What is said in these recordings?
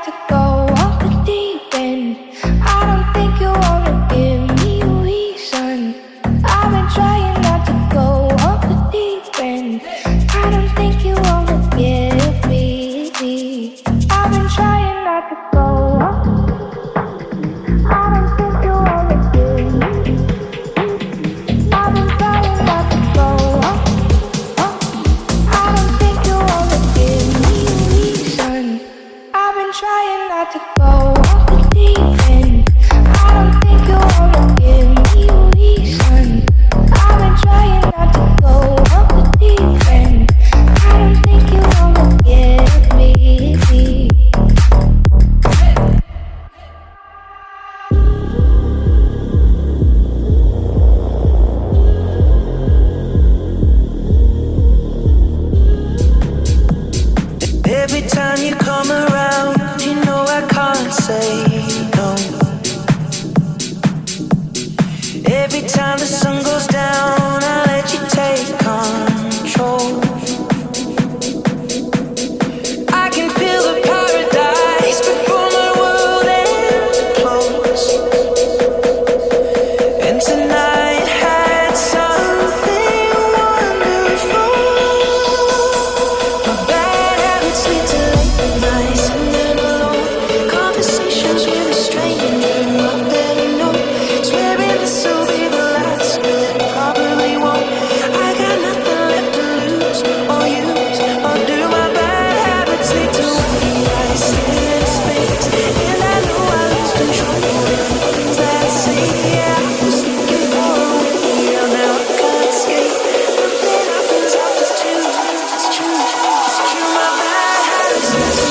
not to go off the deep end. I don't think you wanna give me a reason. I've been trying not to go off the deep end. I don't think you wanna give me. I've been trying not to go off. I don't think you wanna give me. I've been trying not to go off. I don't think you wanna give me a reason. I've been trying not to go off the deep end. I don't think you wanna give me a reason. I've been trying not to go off the deep end. I don't think you wanna give me. Every time you come around, you know I can't say no. Every time the sun goes down, I let you take control. I can feel the paradise before my world implodes. And tonight had something wonderful. My bad habits lead to late nights and then alone conversations with a stranger I barely know. Swearing this will be the last, but it probably won't. I got nothing left to lose or use or do. My bad habits lead to white lies sitting in space, and I know I lose control of the things that I say. Yeah, I was looking for a way out, now I can't escape. Nothing happens, I just choose. It's true, my bad habits lead to.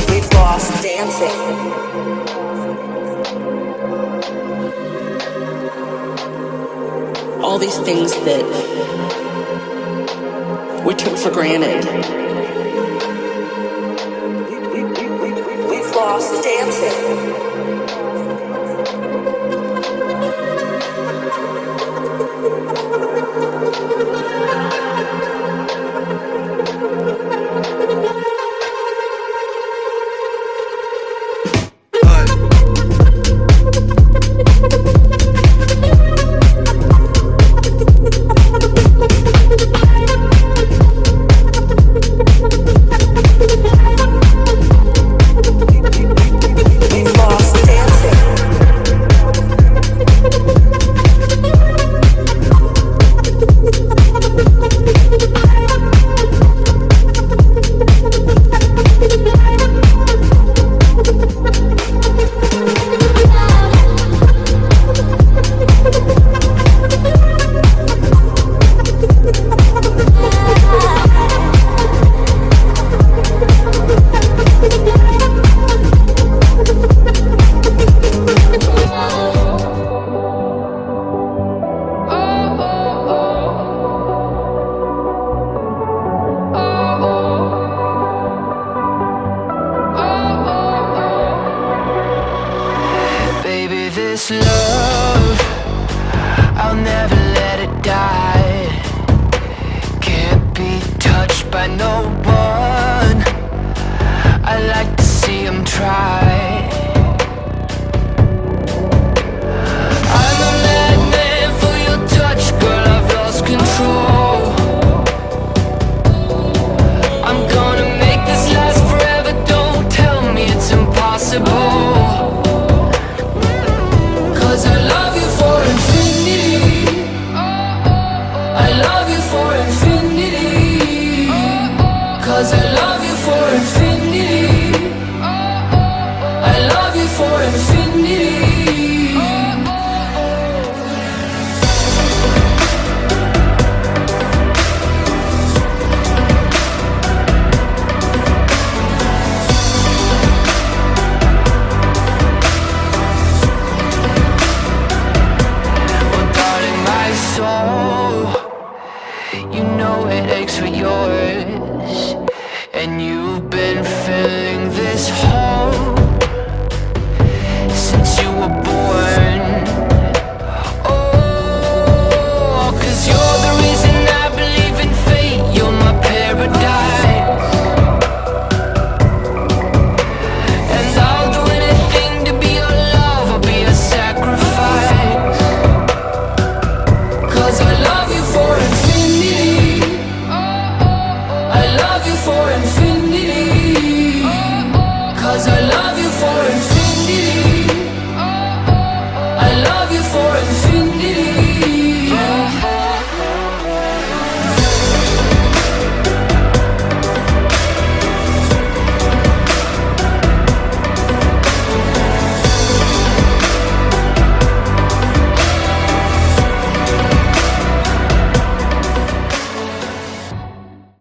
We've lost dancing. All these things that we took for granted. We've lost dancing. We've lost dancing. Baby, this love, I'll never let it die. Can't be touched by no one. I like to see him try. I'm a madman for your touch, girl, I've lost control. I'm gonna make this last forever, don't tell me it's impossible. 'Cause I love you for infinity. I love you for infinity. 'Cause I love you for infinity. I love you for infinity. know it aches for yours. And you've been filling this hole